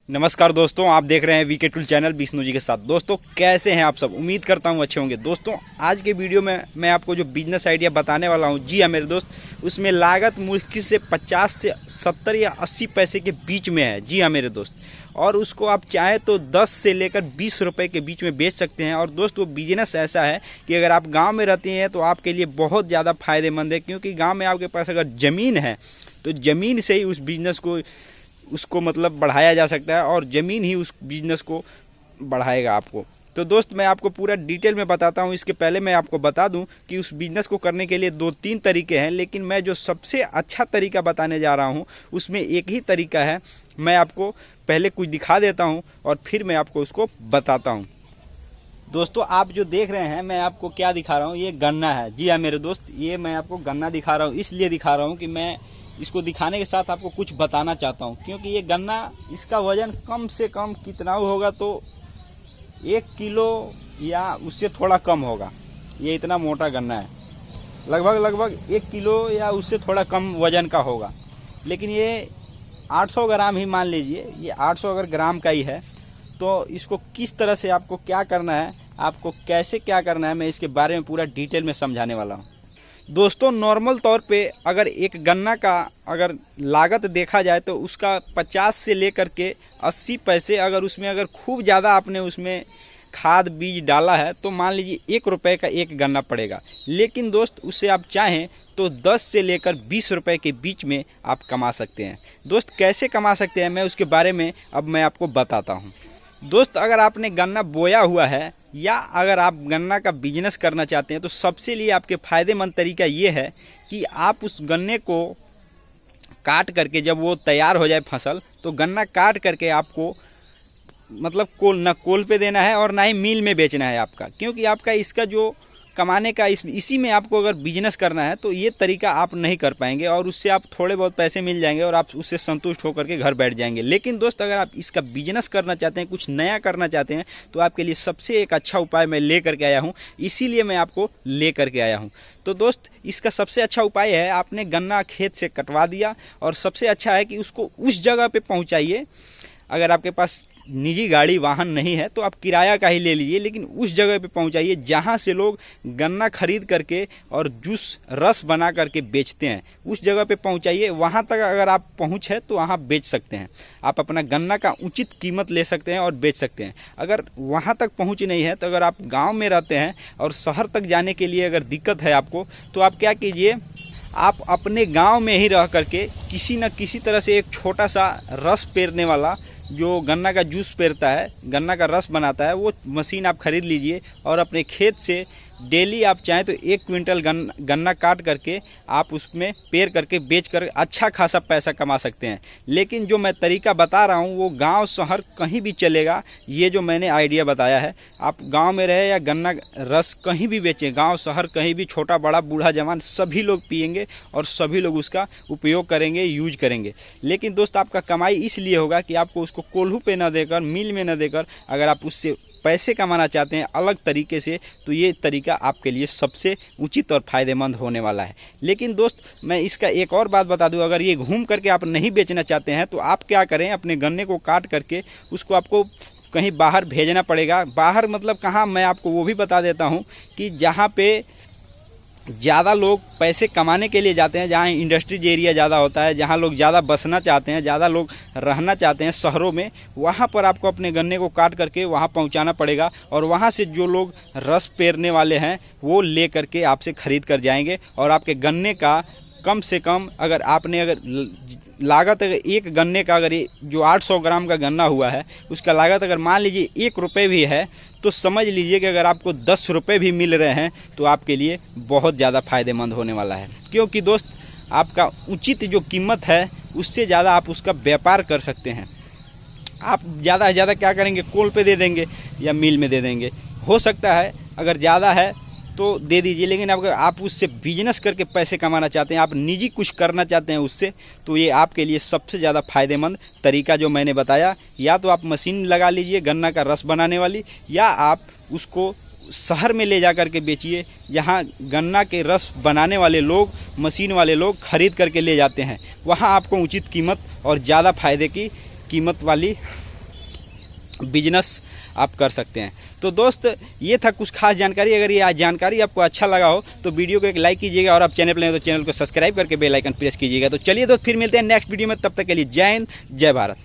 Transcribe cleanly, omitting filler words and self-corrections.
नमस्कार दोस्तों, आप देख रहे हैं VK tool channel Vishnu ji के साथ। दोस्तों कैसे हैं आप सब? उम्मीद करता हूं अच्छे होंगे। दोस्तों आज के वीडियो में मैं आपको जो बिजनेस आइडिया बताने वाला हूं, जी हाँ मेरे दोस्त, उसमें लागत मुश्किल से 50 से 70 या 80 पैसे के बीच में है। जी हाँ मेरे दोस्त, और उसको आप चाहें तो 10 से लेकर 20 रुपए के बीच में बेच सकते हैं। और दोस्त वो बिजनेस ऐसा है कि अगर आप गाँव में रहते हैं तो आपके लिए बहुत ज़्यादा फायदेमंद है, क्योंकि गाँव में आपके पास अगर ज़मीन है तो ज़मीन से ही उस बिज़नेस को मतलब बढ़ाया जा सकता है, और ज़मीन ही उस बिज़नेस को बढ़ाएगा आपको। तो दोस्त मैं आपको पूरा डिटेल में बताता हूँ। इसके पहले मैं आपको बता दूँ कि उस बिज़नेस को करने के लिए 2-3 तरीके हैं, लेकिन मैं जो सबसे अच्छा तरीका बताने जा रहा हूँ उसमें एक ही तरीका है। मैं आपको पहले कुछ दिखा देता हूँ और फिर मैं आपको उसको बताता हूँ। दोस्तों आप जो देख रहे हैं, मैं आपको क्या दिखा रहा हूँ, ये गन्ना है। जी हाँ मेरे दोस्त, ये मैं आपको गन्ना दिखा रहा हूँ। इसलिए दिखा रहा हूँ कि मैं इसको दिखाने के साथ आपको कुछ बताना चाहता हूँ, क्योंकि ये गन्ना, इसका वजन कम से कम कितना होगा तो 1 किलो या उससे थोड़ा कम होगा। ये इतना मोटा गन्ना है, लगभग 1 किलो या उससे थोड़ा कम वजन का होगा। लेकिन ये 800 ग्राम ही मान लीजिए, ये 800 अगर ग्राम का ही है, तो इसको किस तरह से आपको क्या करना है, आपको कैसे क्या करना है, मैं इसके बारे में पूरा डिटेल में समझाने वाला हूँ। दोस्तों नॉर्मल तौर पे अगर एक गन्ना का अगर लागत देखा जाए तो उसका 50 से लेकर के 80 पैसे, अगर उसमें अगर खूब ज़्यादा आपने उसमें खाद बीज डाला है तो मान लीजिए 1 रुपये का एक गन्ना पड़ेगा। लेकिन दोस्त उससे आप चाहें तो 10 से लेकर 20 रुपये के बीच में आप कमा सकते हैं। दोस्त कैसे कमा सकते हैं, मैं उसके बारे में अब मैं आपको बताता हूँ। दोस्त अगर आपने गन्ना बोया हुआ है या अगर आप गन्ना का बिजनेस करना चाहते हैं तो सबसे लिए आपके फ़ायदेमंद तरीका ये है कि आप उस गन्ने को काट करके, जब वो तैयार हो जाए फसल, तो गन्ना काट करके आपको मतलब ना कोल पे देना है और ना ही मिल में बेचना है आपका, क्योंकि आपका इसका जो कमाने का इसी में आपको अगर बिजनेस करना है तो ये तरीका आप नहीं कर पाएंगे, और उससे आप थोड़े बहुत पैसे मिल जाएंगे और आप उससे संतुष्ट होकर के घर बैठ जाएंगे। लेकिन दोस्त अगर आप इसका बिजनेस करना चाहते हैं, कुछ नया करना चाहते हैं, तो आपके लिए सबसे एक अच्छा उपाय मैं ले करके आया हूँ। इसीलिए मैं आपको ले करके आया हूँ। तो दोस्त इसका सबसे अच्छा उपाय है, आपने गन्ना खेत से कटवा दिया, और सबसे अच्छा है कि उसको उस जगह पे पहुँचाइए। अगर आपके पास निजी गाड़ी वाहन नहीं है तो आप किराया का ही ले लीजिए, लेकिन उस जगह पे पहुंचाइए जहां से लोग गन्ना खरीद करके और जूस रस बना करके बेचते हैं। उस जगह पे पहुंचाइए। वहां तक अगर आप पहुंच है तो वहां बेच सकते हैं। आप अपना गन्ना का उचित कीमत ले सकते हैं और बेच सकते हैं। अगर वहां तक पहुंच नहीं है तो अगर आप गाँव में रहते हैं और शहर तक जाने के लिए अगर दिक्कत है आपको, तो आप क्या कीजिए, आप अपने गाँव में ही रह करके किसी न किसी तरह से एक छोटा सा रस पेरने वाला, जो गन्ना का जूस पेरता है, गन्ना का रस बनाता है, वो मशीन आप खरीद लीजिए और अपने खेत से डेली आप चाहें तो 1 क्विंटल गन्ना काट करके आप उसमें पेर करके बेच कर अच्छा खासा पैसा कमा सकते हैं। लेकिन जो मैं तरीका बता रहा हूँ वो गांव शहर कहीं भी चलेगा। ये जो मैंने आइडिया बताया है, आप गांव में रहे या गन्ना रस कहीं भी बेचें, गांव शहर कहीं भी, छोटा बड़ा बूढ़ा जवान सभी लोग पिएंगे और सभी लोग उसका उपयोग करेंगे, यूज करेंगे। लेकिन दोस्त आपका कमाई इसलिए होगा कि आपको उसको कोल्हू पे न देकर, मिल में न देकर, अगर आप उससे पैसे कमाना चाहते हैं अलग तरीके से, तो ये तरीका आपके लिए सबसे उचित और फायदेमंद होने वाला है। लेकिन दोस्त मैं इसका एक और बात बता दूं, अगर ये घूम करके आप नहीं बेचना चाहते हैं तो आप क्या करें, अपने गन्ने को काट करके उसको आपको कहीं बाहर भेजना पड़ेगा। बाहर मतलब कहाँ, मैं आपको वो भी बता देता हूँ कि जहाँ पे ज़्यादा लोग पैसे कमाने के लिए जाते हैं, जहाँ इंडस्ट्रीज एरिया ज़्यादा होता है, जहाँ लोग ज़्यादा बसना चाहते हैं, ज़्यादा लोग रहना चाहते हैं शहरों में, वहाँ पर आपको अपने गन्ने को काट करके वहाँ पहुँचाना पड़ेगा। और वहाँ से जो लोग रस पेरने वाले हैं वो ले करके आपसे ख़रीद कर जाएंगे, और आपके गन्ने का कम से कम, अगर आपने लागत अगर एक गन्ने का, अगर जो 800 ग्राम का गन्ना हुआ है उसका लागत अगर मान लीजिए 1 रुपये भी है, तो समझ लीजिए कि अगर आपको 10 रुपये भी मिल रहे हैं तो आपके लिए बहुत ज़्यादा फायदेमंद होने वाला है। क्योंकि दोस्त आपका उचित जो कीमत है उससे ज़्यादा आप उसका व्यापार कर सकते हैं। आप ज़्यादा से ज़्यादा क्या करेंगे, कोल पे दे देंगे या मिल में दे देंगे। हो सकता है अगर ज़्यादा है तो दे दीजिए, लेकिन अगर आप उससे बिजनेस करके पैसे कमाना चाहते हैं, आप निजी कुछ करना चाहते हैं उससे, तो ये आपके लिए सबसे ज़्यादा फायदेमंद तरीका जो मैंने बताया। या तो आप मशीन लगा लीजिए गन्ना का रस बनाने वाली, या आप उसको शहर में ले जा कर के बेचिए, जहाँ गन्ना के रस बनाने वाले लोग, मशीन वाले लोग खरीद करके ले जाते हैं। वहाँ आपको उचित कीमत और ज़्यादा फायदे की कीमत वाली बिजनेस आप कर सकते हैं। तो दोस्त ये था कुछ खास जानकारी। अगर ये जानकारी आपको अच्छा लगा हो तो वीडियो को एक लाइक कीजिएगा और आप चैनल पर हैं तो चैनल को सब्सक्राइब करके बेल आइकन प्रेस कीजिएगा। तो चलिए दोस्त फिर मिलते हैं नेक्स्ट वीडियो में, तब तक के लिए जय हिंद जय भारत।